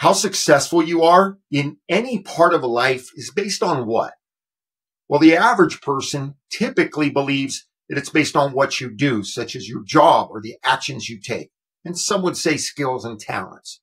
How successful you are in any part of life is based on what? Well, the average person typically believes that it's based on what you do, such as your job or the actions you take. And some would say skills and talents.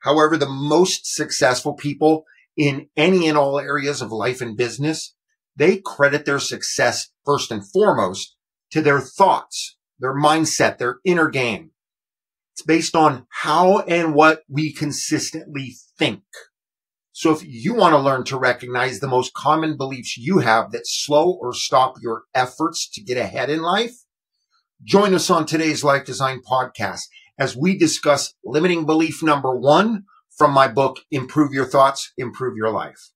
However, the most successful people in any and all areas of life and business, they credit their success first and foremost to their thoughts, their mindset, their inner game. It's based on how and what we consistently think. So if you want to learn to recognize the most common beliefs you have that slow or stop your efforts to get ahead in life, join us on today's Life Design podcast as we discuss limiting belief number 1 from my book, Improve Your Thoughts, Improve Your Life.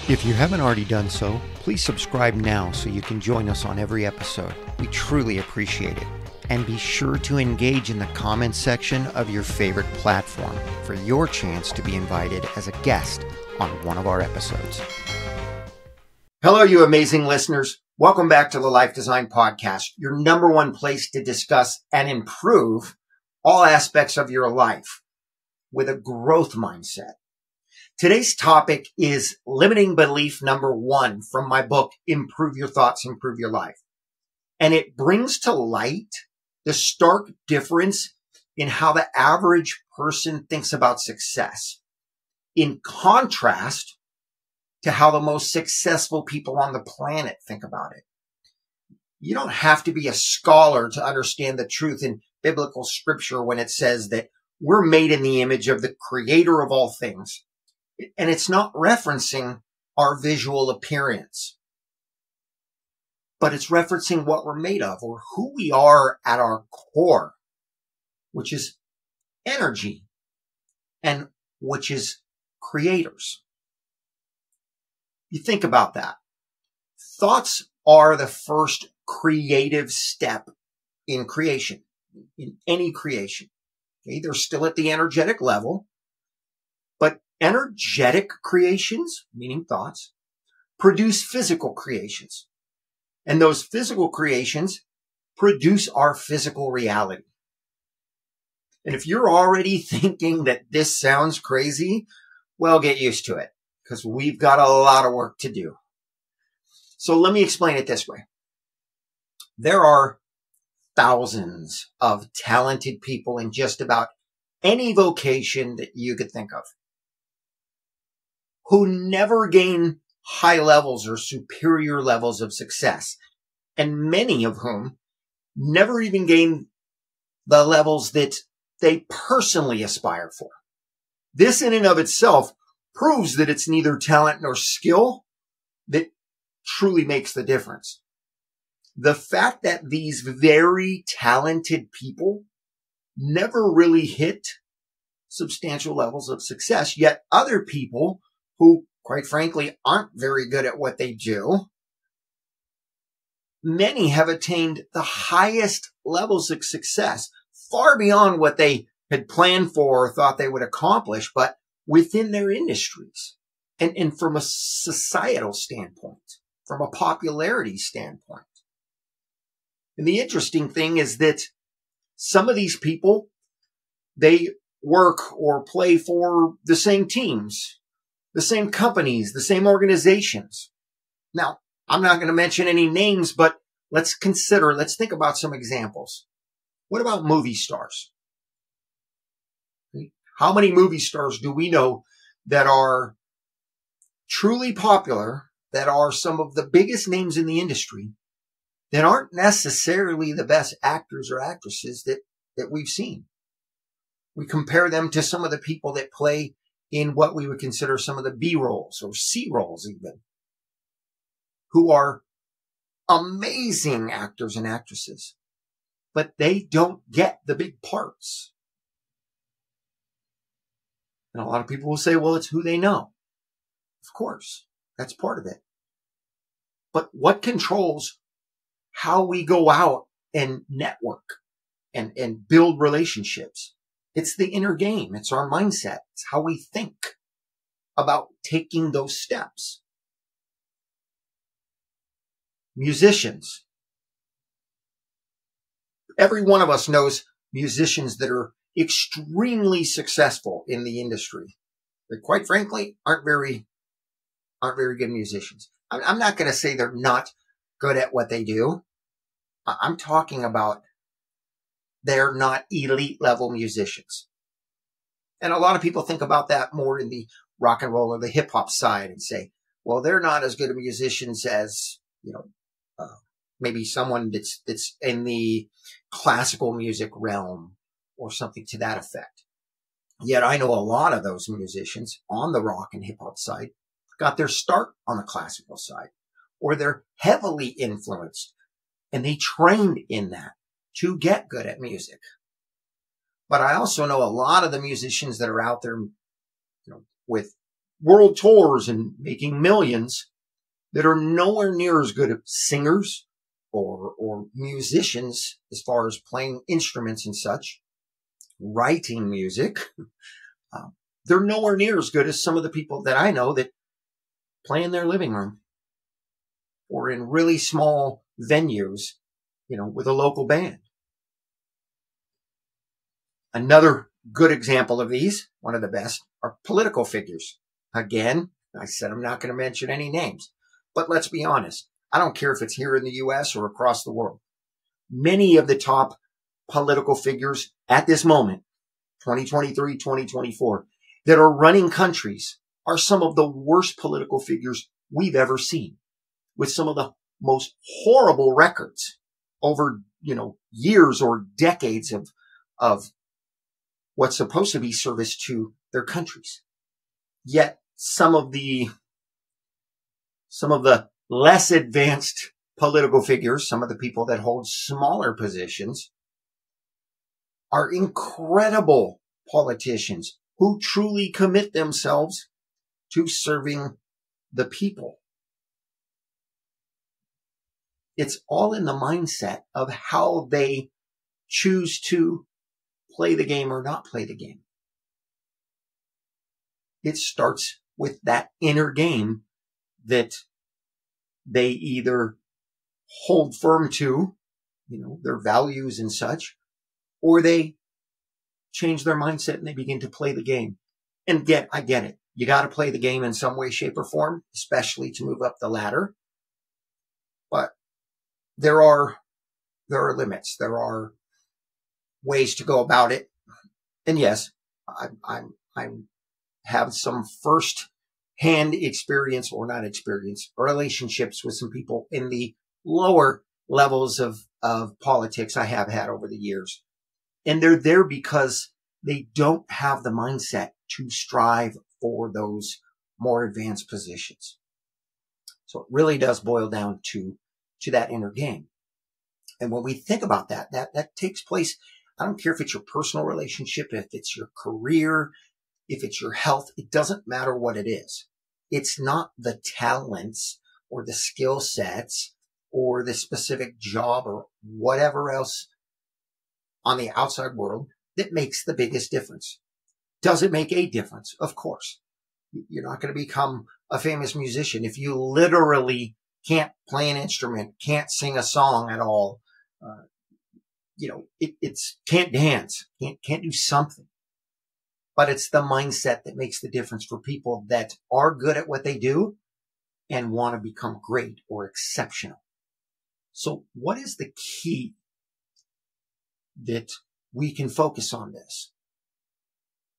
If you haven't already done so, please subscribe now so you can join us on every episode. We truly appreciate it. And be sure to engage in the comments section of your favorite platform for your chance to be invited as a guest on one of our episodes. Hello, you amazing listeners. Welcome back to the Life Design Podcast, your number one place to discuss and improve all aspects of your life with a growth mindset. Today's topic is limiting belief number 1 from my book, Improve Your Thoughts, Improve Your Life. And it brings to light the stark difference in how the average person thinks about success, in contrast to how the most successful people on the planet think about it. You don't have to be a scholar to understand the truth in biblical scripture when it says that we're made in the image of the creator of all things. And it's not referencing our visual appearance, but it's referencing what we're made of or who we are at our core, which is energy and which is creators. You think about that. Thoughts are the first creative step in creation, in any creation. Okay, they're still at the energetic level, but energetic creations, meaning thoughts, produce physical creations. And those physical creations produce our physical reality. And if you're already thinking that this sounds crazy, well, get used to it because we've got a lot of work to do. So let me explain it this way. There are thousands of talented people in just about any vocation that you could think of who never gain high levels or superior levels of success, and many of whom never even gain the levels that they personally aspire for. This in and of itself proves that it's neither talent nor skill that truly makes the difference. The fact that these very talented people never really hit substantial levels of success, yet other people who, quite frankly, aren't very good at what they do, many have attained the highest levels of success, far beyond what they had planned for or thought they would accomplish, but within their industries and from a societal standpoint, from a popularity standpoint. And the interesting thing is that some of these people, they work or play for the same teams, the same companies, the same organizations. Now, I'm not going to mention any names, but let's think about some examples. What about movie stars? How many movie stars do we know that are truly popular, that are some of the biggest names in the industry, that aren't necessarily the best actors or actresses that we've seen? We compare them to some of the people that play in what we would consider some of the B roles or C roles even, who are amazing actors and actresses, but they don't get the big parts. And a lot of people will say, well, it's who they know. Of course, that's part of it. But what controls how we go out and network and build relationships? It's the inner game. It's our mindset. It's how we think about taking those steps. Musicians. Every one of us knows musicians that are extremely successful in the industry that, quite frankly, aren't very good musicians. I'm not going to say they're not good at what they do. I'm talking about they're not elite level musicians. And a lot of people think about that more in the rock and roll or the hip hop side and say, well, they're not as good of musicians as, maybe someone that's in the classical music realm or something to that effect. Yet I know a lot of those musicians on the rock and hip hop side got their start on the classical side, or they're heavily influenced and they trained in that to get good at music. But I also know a lot of the musicians that are out there, with world tours and making millions that are nowhere near as good at singers or musicians as far as playing instruments and such, writing music. They're nowhere near as good as some of the people that I know that play in their living room or in really small venues, with a local band. Another good example of these, one of the best, are political figures. Again, I said I'm not going to mention any names, but let's be honest. I don't care if it's here in the U.S. or across the world. Many of the top political figures at this moment, 2023, 2024, that are running countries are some of the worst political figures we've ever seen, with some of the most horrible records over, years or decades of what's supposed to be service to their countries. Yet some of the less advanced political figures, some of the people that hold smaller positions, are incredible politicians who truly commit themselves to serving the people. It's all in the mindset of how they choose to play the game or not play the game. It starts with that inner game that they either hold firm to, their values and such, or they change their mindset and they begin to play the game. And I get it. You got to play the game in some way, shape, or form, especially to move up the ladder. But there are limits. There are ways to go about it. And yes, I have some first-hand experience, or not experience, relationships with some people in the lower levels of politics I have had over the years. And they're there because they don't have the mindset to strive for those more advanced positions. So it really does boil down to that inner game. And when we think about that takes place, I don't care if it's your personal relationship, if it's your career, if it's your health, it doesn't matter what it is. It's not the talents or the skill sets or the specific job or whatever else on the outside world that makes the biggest difference. Does it make a difference? Of course. You're not going to become a famous musician if you literally can't play an instrument, can't sing a song at all. It's can't dance, can't do something. But it's the mindset that makes the difference for people that are good at what they do and want to become great or exceptional. So what is the key that we can focus on this?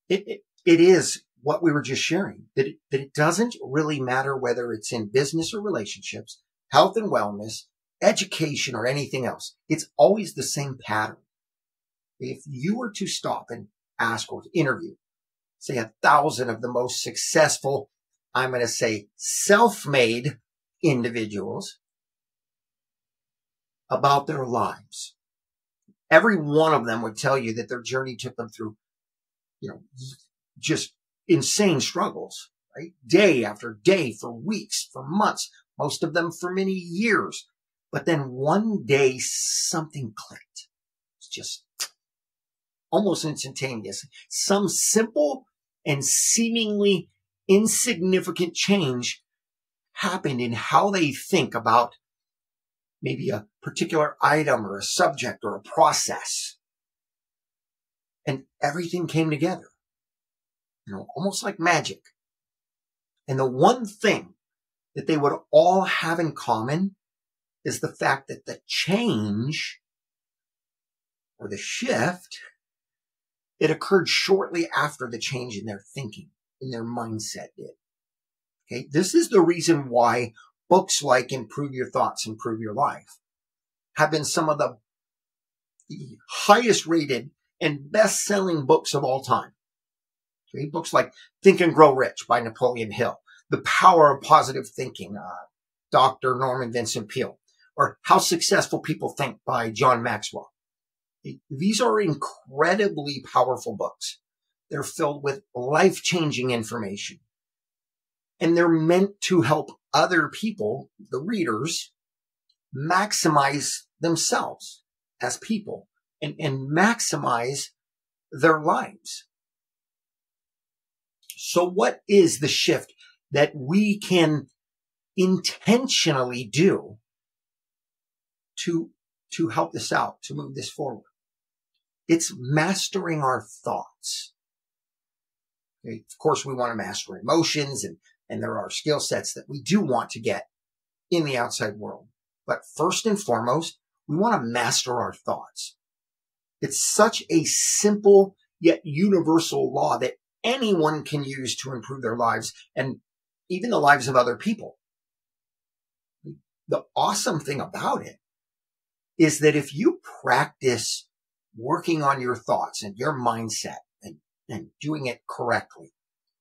It is what we were just sharing, that it doesn't really matter whether it's in business or relationships, health and wellness, education, or anything else. It's always the same pattern. If you were to stop and ask or interview, say 1,000 of the most successful, I'm going to say self-made individuals about their lives, every one of them would tell you that their journey took them through, just insane struggles, right? Day after day, for weeks, for months, most of them for many years. But then one day something clicked. It's just almost instantaneous. Some simple and seemingly insignificant change happened in how they think about maybe a particular item or a subject or a process. and everything came together, almost like magic. And the one thing that they would all have in common is the fact that the change or the shift, it occurred shortly after the change in their thinking, in their mindset did. Okay. This is the reason why books like Improve Your Thoughts, Improve Your Life have been some of the highest rated and best selling books of all time. Okay. Books like Think and Grow Rich by Napoleon Hill, The Power of Positive Thinking, Dr. Norman Vincent Peale, or How Successful People Think by John Maxwell. These are incredibly powerful books. They're filled with life-changing information. And they're meant to help other people, the readers, maximize themselves as people and maximize their lives. So what is the shift that we can intentionally do to help this out, to move this forward? It's mastering our thoughts. Okay. Of course, we want to master emotions, and there are skill sets that we do want to get in the outside world. But first and foremost, we want to master our thoughts. It's such a simple yet universal law that anyone can use to improve their lives and even the lives of other people. The awesome thing about it is that if you practice working on your thoughts and your mindset and doing it correctly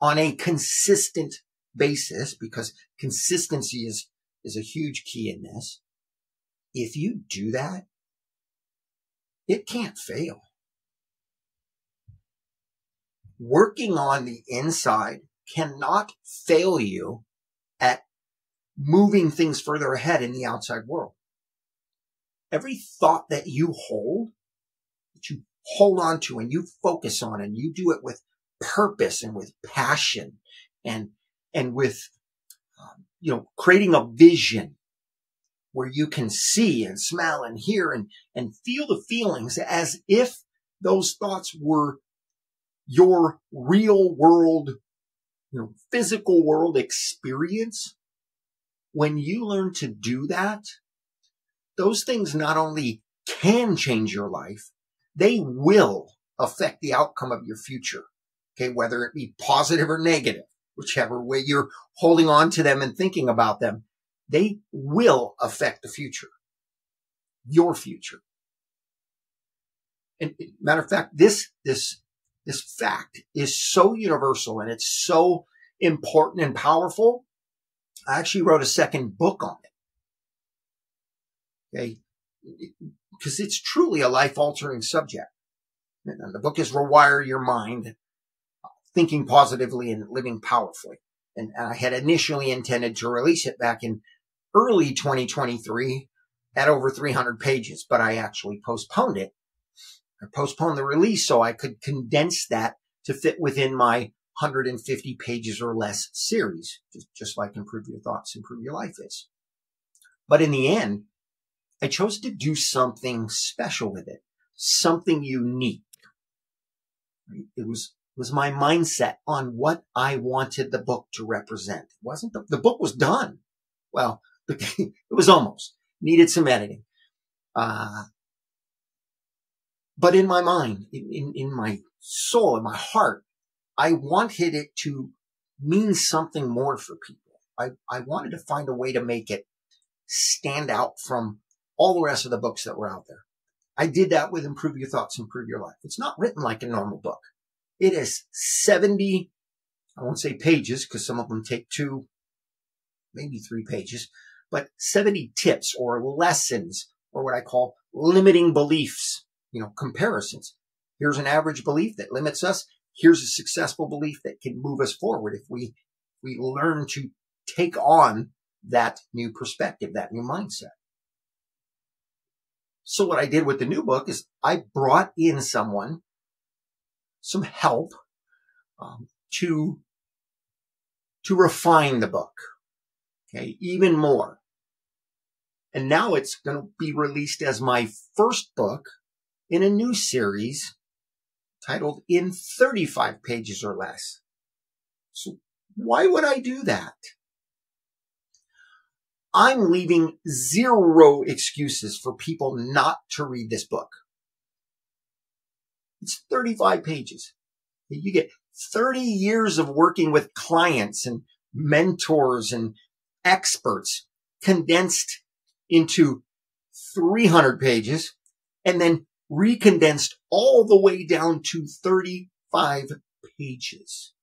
on a consistent basis, because consistency is a huge key in this. If you do that, it can't fail. Working on the inside cannot fail you at moving things further ahead in the outside world. Every thought that you hold on to and you focus on, and you do it with purpose and with passion and with, creating a vision where you can see and smell and hear and feel the feelings as if those thoughts were your real world, physical world experience. When you learn to do that, those things not only can change your life, they will affect the outcome of your future. Okay. Whether it be positive or negative, whichever way you're holding on to them and thinking about them, they will affect the future, your future. And matter of fact, this fact is so universal and it's so important and powerful. I actually wrote a second book on it. Okay. Because it's truly a life-altering subject. And the book is Rewire Your Mind, Thinking Positively and Living Powerfully. And I had initially intended to release it back in early 2023 at over 300 pages, but I actually postponed it. I postponed the release so I could condense that to fit within my 150 pages or less series, just like Improve Your Thoughts, Improve Your Life is. But in the end, I chose to do something special with it, something unique. It was my mindset on what I wanted the book to represent. It wasn't the book was done. Well, it was almost. Needed some editing. But in my mind, in my soul, in my heart, I wanted it to mean something more for people. I wanted to find a way to make it stand out from all the rest of the books that were out there. I did that with Improve Your Thoughts, Improve Your Life. It's not written like a normal book. It is 70, I won't say pages because some of them take 2, maybe 3 pages, but 70 tips or lessons or what I call limiting beliefs, comparisons. Here's an average belief that limits us. Here's a successful belief that can move us forward if we learn to take on that new perspective, that new mindset. So what I did with the new book is I brought in some help to refine the book, okay, even more. And now it's going to be released as my first book in a new series titled In 35 Pages or Less. So why would I do that? I'm leaving zero excuses for people not to read this book. It's 35 pages. You get 30 years of working with clients and mentors and experts condensed into 300 pages and then recondensed all the way down to 35 pages.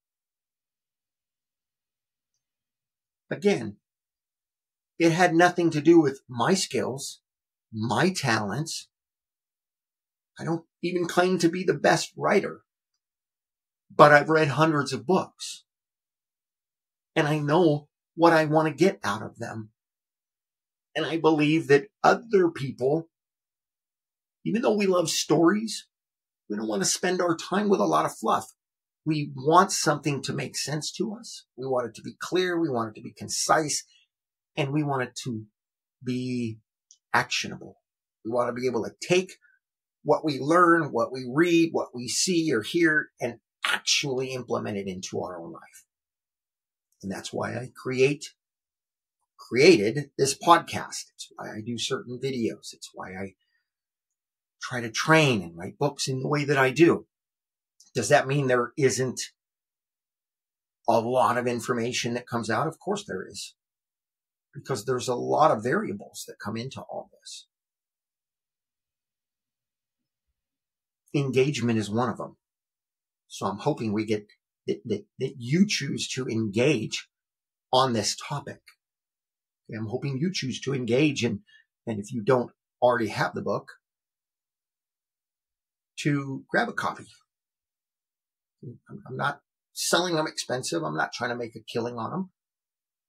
Again, it had nothing to do with my skills, my talents. I don't even claim to be the best writer, but I've read hundreds of books and I know what I want to get out of them. And I believe that other people, even though we love stories, we don't want to spend our time with a lot of fluff. We want something to make sense to us. We want it to be clear. We want it to be concise. And we want it to be actionable. We want to be able to take what we learn, what we read, what we see or hear, and actually implement it into our own life. And that's why I created this podcast. It's why I do certain videos. It's why I try to train and write books in the way that I do. Does that mean there isn't a lot of information that comes out? Of course there is, because there's a lot of variables that come into all this. Engagement is one of them. So I'm hoping we get that you choose to engage on this topic. Okay, I'm hoping you choose to engage, and if you don't already have the book, to grab a copy. I'm not selling them expensive. I'm not trying to make a killing on them.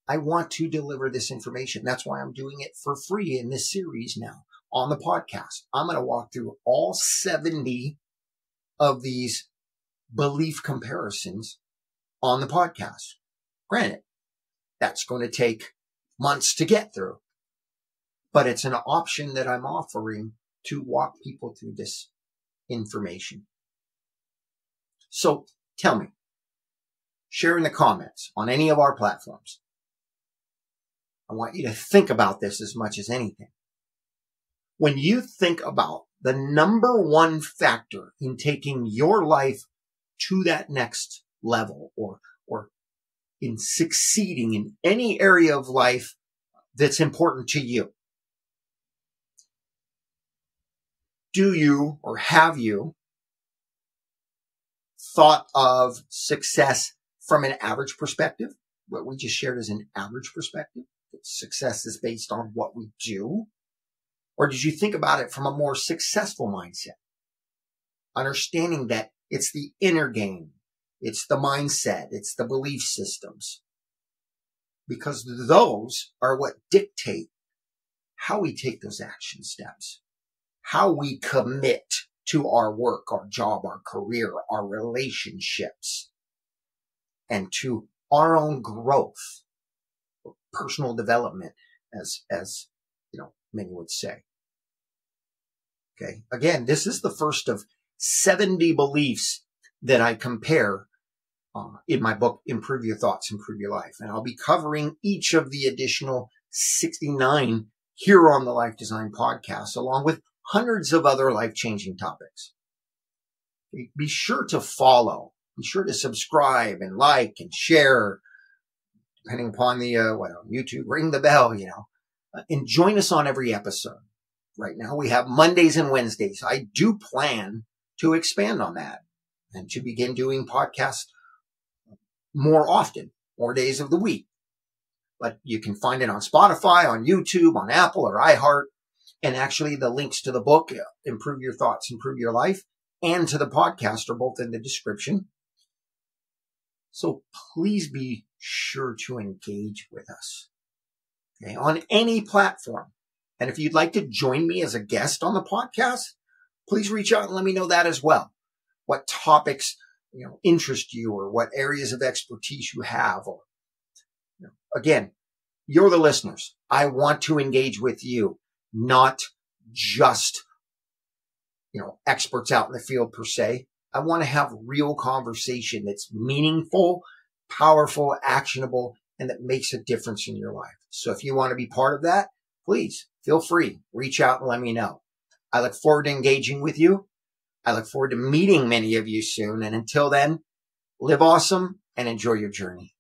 I want to deliver this information. That's why I'm doing it for free in this series now on the podcast. I'm going to walk through all 70 of these belief comparisons on the podcast. Granted, that's going to take months to get through, but it's an option that I'm offering to walk people through this information. So tell me, share in the comments on any of our platforms. I want you to think about this as much as anything. When you think about the number one factor in taking your life to that next level, or in succeeding in any area of life that's important to you, do you or have you thought of success from an average perspective? What we just shared is an average perspective. Success is based on what we do. Or did you think about it from a more successful mindset? Understanding that it's the inner game. It's the mindset. It's the belief systems. Because those are what dictate how we take those action steps, how we commit to our work, our job, our career, our relationships, and to our own growth, personal development, as you know, many would say. Okay. Again, this is the first of 70 beliefs that I compare in my book, Improve Your Thoughts, Improve Your Life. And I'll be covering each of the additional 69 here on the Life Design podcast, along with hundreds of other life-changing topics. Be sure to follow. Be sure to subscribe and like and share, depending upon the, on YouTube, ring the bell, and join us on every episode. Right now we have Mondays and Wednesdays. I do plan to expand on that and to begin doing podcasts more often, more days of the week. But you can find it on Spotify, on YouTube, on Apple or iHeart. And actually the links to the book, Improve Your Thoughts, Improve Your Life, and to the podcast are both in the description. So please be sure to engage with us, okay, on any platform. And if you'd like to join me as a guest on the podcast, please reach out and let me know that as well. What topics, interest you, or what areas of expertise you have. Or, again, you're the listeners. I want to engage with you, not just, experts out in the field per se. I want to have real conversation that's meaningful, powerful, actionable, and that makes a difference in your life. So if you want to be part of that, please feel free. Reach out and let me know. I look forward to engaging with you. I look forward to meeting many of you soon. And until then, live awesome and enjoy your journey.